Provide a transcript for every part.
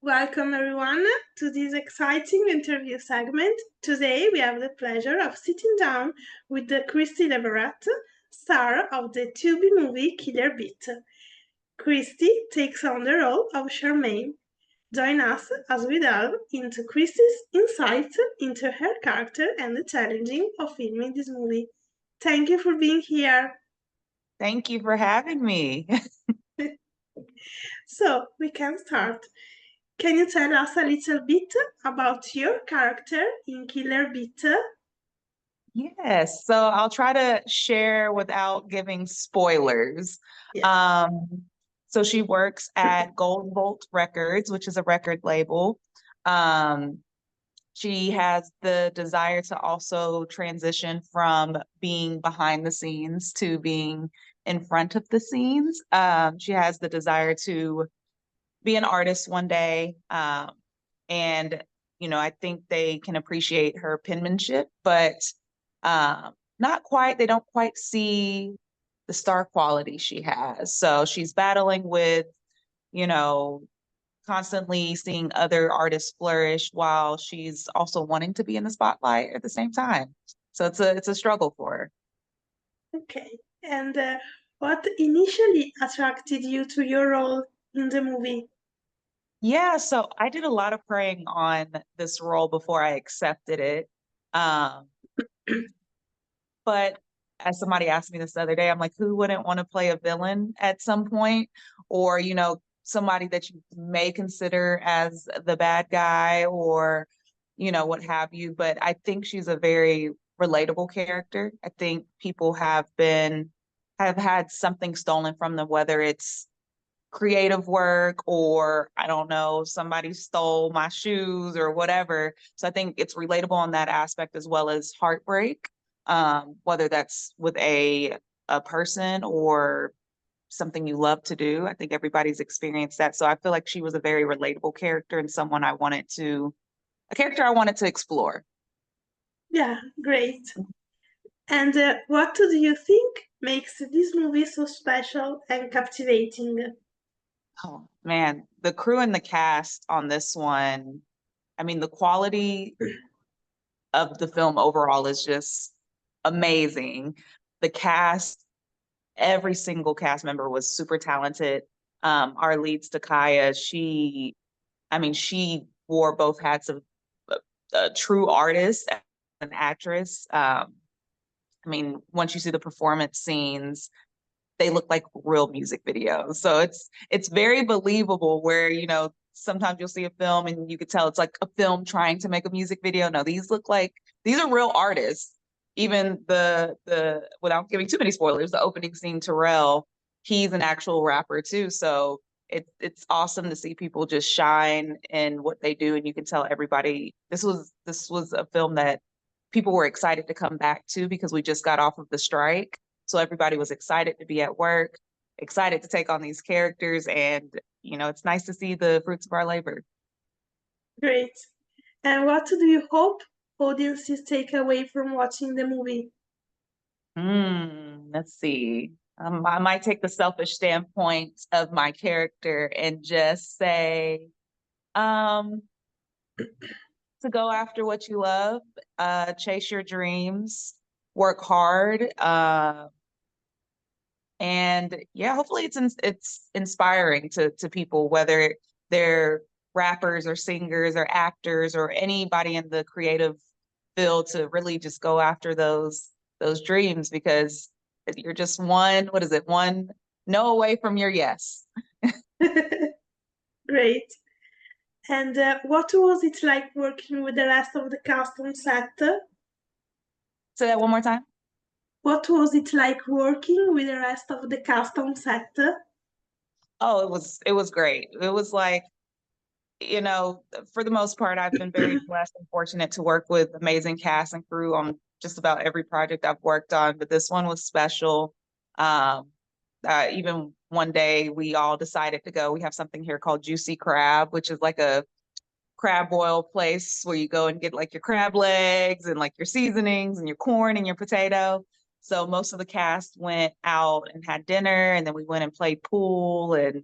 Welcome everyone to this exciting interview segment. Today we have the pleasure of sitting down with the Christie Leverette, star of the Tubi movie Killer Beat. Christie takes on the role of Charmaine. Join us as we delve into Christie's insights into her character and the challenging of filming this movie. Thank you for being here. Thank you for having me. So we can start. Can you tell us a little bit about your character in Killer Beat? Yes, so I'll try to share without giving spoilers. Yes. So she works at Gold Bolt Records, which is a record label. Um, she has the desire to also transition from being behind the scenes to being in front of the scenes. She has the desire to be an artist one day. And, I think they can appreciate her penmanship, but not quite, they don't quite see the star quality she has. So she's battling with, you know, constantly seeing other artists flourish while she's also wanting to be in the spotlight at the same time. So it's a struggle for her. Okay. And what initially attracted you to your role in the movie? Yeah, so I did a lot of praying on this role before I accepted it. Um, but as somebody asked me this the other day, I'm like, who wouldn't want to play a villain at some point? Or, somebody that you may consider as the bad guy or, what have you. But I think she's a very relatable character. I think people have had something stolen from them, whether it's creative work or I don't know, somebody stole my shoes or whatever. So I think it's relatable on that aspect as well as heartbreak, whether that's with a person or something you love to do. I think everybody's experienced that. So I feel like she was a very relatable character and a character I wanted to explore. Yeah, great. And what do you think makes this movie so special and captivating? Oh man, the crew and the cast on this one, I mean, the quality of the film overall is just amazing. The cast, every single cast member was super talented. Our lead, Stakaya, she wore both hats of a true artist and an actress. Once you see the performance scenes, they look like real music videos. So it's very believable where, sometimes you'll see a film and you could tell it's like a film trying to make a music video. No, these are real artists. Even the without giving too many spoilers, the opening scene, Terrell, he's an actual rapper too. So it's awesome to see people just shine in what they do. And you can tell everybody this was a film that people were excited to come back to because we just got off of the strike. So everybody was excited to be at work, excited to take on these characters, and it's nice to see the fruits of our labor. Great. And what do you hope audiences take away from watching the movie? Let's see. I might take the selfish standpoint of my character and just say, um, to go after what you love, chase your dreams, work hard, and yeah, hopefully it's inspiring to people, whether they're rappers or singers or actors or anybody in the creative field, to really just go after those dreams, because you're just one no away from your yes. Great. And what was it like working with the rest of the cast on set? Say that one more time. What was it like working with the rest of the cast on set? Oh, it was great. It was like, for the most part, I've been very blessed and fortunate to work with amazing cast and crew on just about every project I've worked on, but this one was special. Um, Even one day we all decided to go. We have something here called Juicy Crab, which is like a crab boil place where you go and get like your crab legs and like your seasonings and your corn and your potato. So most of the cast went out and had dinner, and then we went and played pool and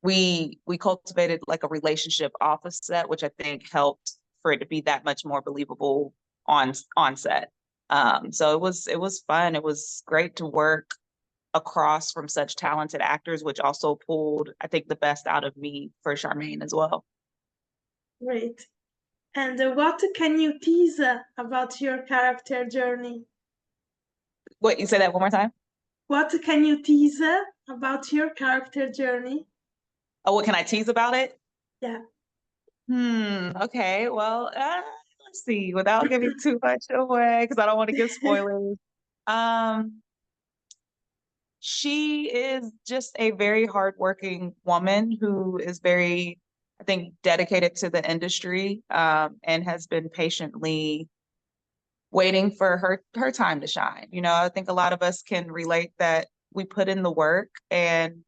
we cultivated like a relationship off of set, which I think helped for it to be that much more believable on set. So it was fun. It was great to work across from such talented actors, which also pulled, I think, the best out of me for Charmaine as well. Great. And what can you tease about your character journey? What, you say that one more time? What can you tease about your character journey? Oh, what can I tease about it? Yeah. Okay. Well, let's see, without giving too much away, because I don't want to give spoilers. Um, she is just a very hardworking woman who is very, I think, dedicated to the industry, and has been patiently waiting for her time to shine. You know, I think a lot of us can relate that we put in the work and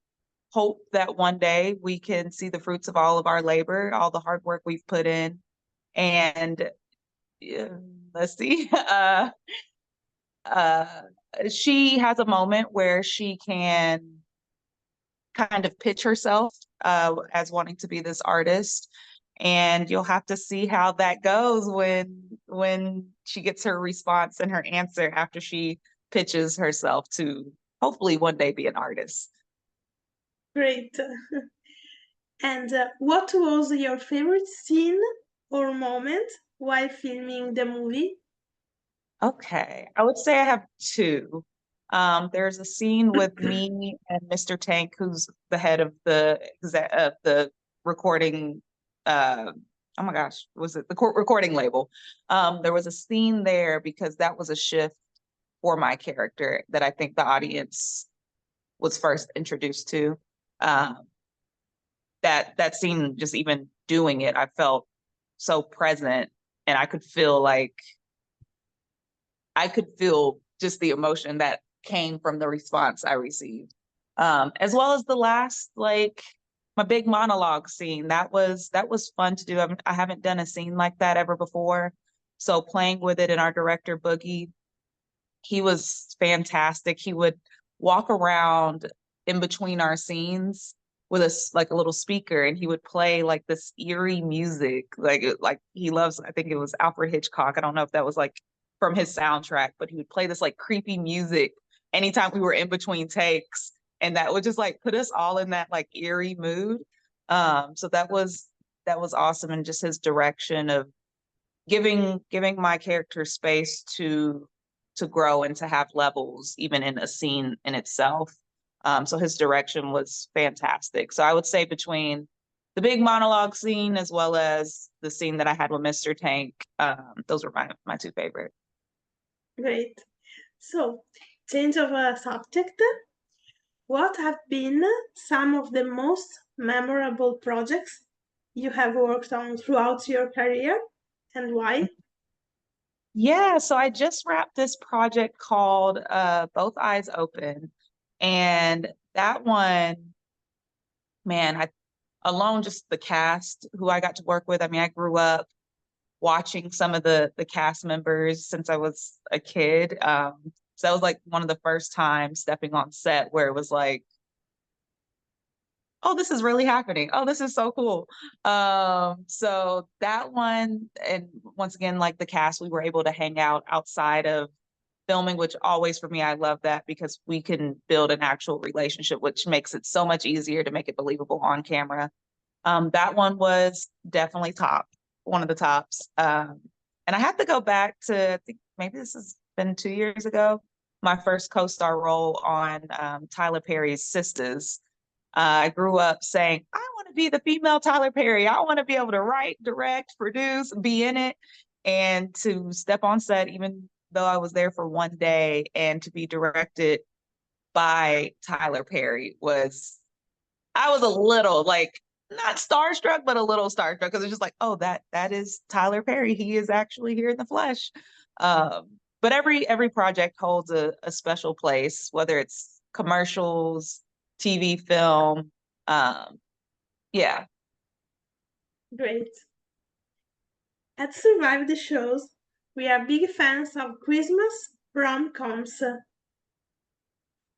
hope that one day we can see the fruits of all of our labor, all the hard work we've put in. And yeah, let's see. Uh, she has a moment where she can kind of pitch herself as wanting to be this artist. And you'll have to see how that goes when she gets her response and her answer after she pitches herself to hopefully one day be an artist. Great. And what was your favorite scene or moment while filming the movie? Okay, I would say I have two. There's a scene with me and Mr. Tank, who's the head of the recording. Oh my gosh, was it the recording label? There was a scene there because that was a shift for my character that I think the audience was first introduced to. Um, that scene, just even doing it, I felt so present, and I could feel just the emotion that came from the response I received. As well as the last, like my big monologue scene. That was fun to do. I haven't done a scene like that ever before. So playing with it, and our director Boogie, he was fantastic. He would walk around in between our scenes with us like a little speaker, and he would play like this eerie music, like he loves, I think it was Alfred Hitchcock. I don't know if that was like from his soundtrack, but he would play this like creepy music anytime we were in between takes, and that would just like put us all in that like eerie mood. So that was awesome, and just his direction of giving my character space to grow and to have levels even in a scene in itself. So his direction was fantastic. So I would say between the big monologue scene as well as the scene that I had with Mr. Tank, those were my two favorite. Great. So, change of subject. What have been some of the most memorable projects you have worked on throughout your career and why? Yeah, so I just wrapped this project called Both Eyes Open. And that one, man, I alone just the cast who I got to work with. I mean, I grew up watching some of the cast members since I was a kid. So that was like one of the first times stepping on set where it was like, oh, this is really happening. Oh, this is so cool. So that one, and once again, like the cast, we were able to hang out outside of filming, which always for me, I love that because we can build an actual relationship, which makes it so much easier to make it believable on camera. That one was definitely one of the tops. And I have to go back to, I think maybe this has been 2 years ago, my first co-star role on Tyler Perry's Sisters. I grew up saying, I want to be the female Tyler Perry. I want to be able to write, direct, produce, be in it. And to step on set, even though I was there for one day, and to be directed by Tyler Perry I was a little like, not starstruck, but a little starstruck because it's just like, oh, that is Tyler Perry. He is actually here in the flesh. But every project holds a special place, whether it's commercials, TV, film. Um, yeah. Great. At Survive the Shows, we are big fans of Christmas rom-coms.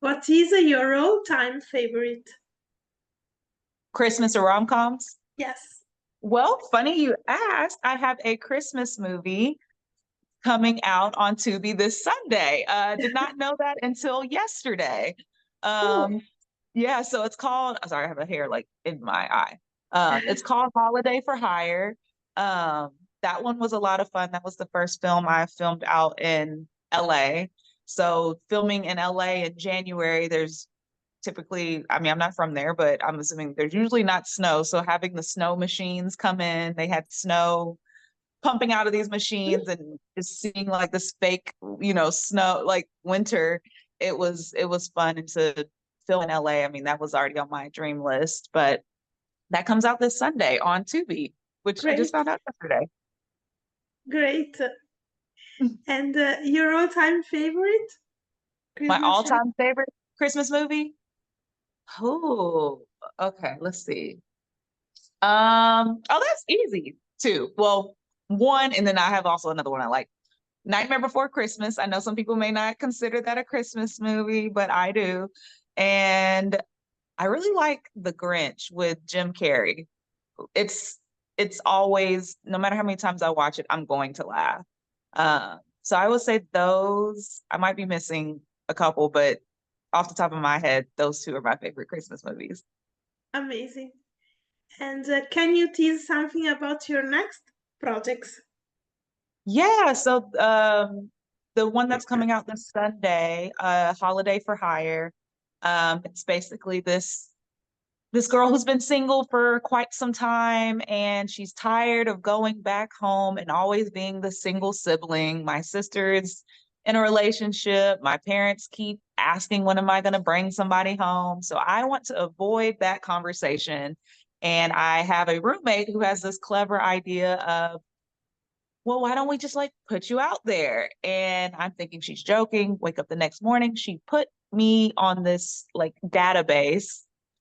What is your all-time favorite? Christmas or rom-coms? Yes. Well, funny you asked. I have a Christmas movie coming out on Tubi this Sunday. Did not know that until yesterday. Oh, Um, yeah, so it's called, sorry, I have a hair like in my eye. It's called Holiday for Hire. Um, that one was a lot of fun. That was the first film I filmed out in LA. So filming in LA in January, there's typically, I mean, I'm not from there, but I'm assuming there's usually not snow. So having the snow machines come in, they had snow pumping out of these machines and just seeing like this fake, snow, like winter. It was fun to film in LA. I mean, that was already on my dream list, but that comes out this Sunday on Tubi, which I just great, found out yesterday. great. And your all-time favorite My Christmas film? all-time favorite Christmas movie. Oh, okay. Let's see. Oh, that's easy too. Well, one, and then I have also another one I like. Nightmare Before Christmas. I know some people may not consider that a Christmas movie, but I do. And I really like The Grinch with Jim Carrey. It's it's always, no matter how many times I watch it, I'm going to laugh. So I would say those. I might be missing a couple, but off the top of my head, those two are my favorite Christmas movies. Amazing. And can you tease something about your next projects? Yeah, so the one that's coming out this Sunday, Holiday for Hire. It's basically this girl who's been single for quite some time and she's tired of going back home and always being the single sibling. My sister is in a relationship. My parents keep asking, when am I going to bring somebody home? So I want to avoid that conversation. And I have a roommate who has this clever idea of, well, why don't we just like put you out there? And I'm thinking she's joking. Wake up the next morning, she put me on this like database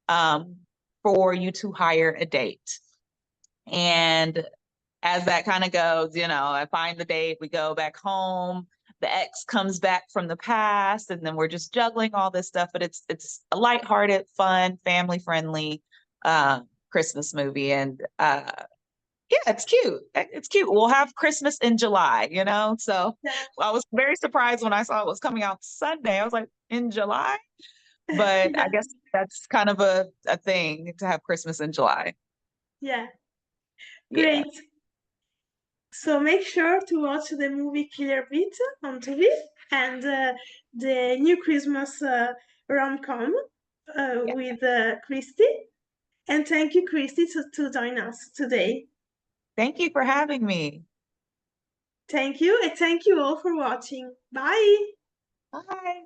um, for you to hire a date. And as that kind of goes, I find the date, we go back home, the ex comes back from the past, and then we're just juggling all this stuff. But it's a lighthearted, fun, family friendly Christmas movie. And yeah, it's cute. It's cute. We'll have Christmas in July, So Yeah. I was very surprised when I saw it was coming out Sunday. I was like, in July? But I Yeah, guess that's kind of a thing to have Christmas in July. yeah, Yeah. great. So make sure to watch the movie Killer Beat on TV and the new Christmas rom-com Yeah. with Christy. And thank you, Christy, to join us today. Thank you for having me. Thank you, and thank you all for watching. Bye. Bye.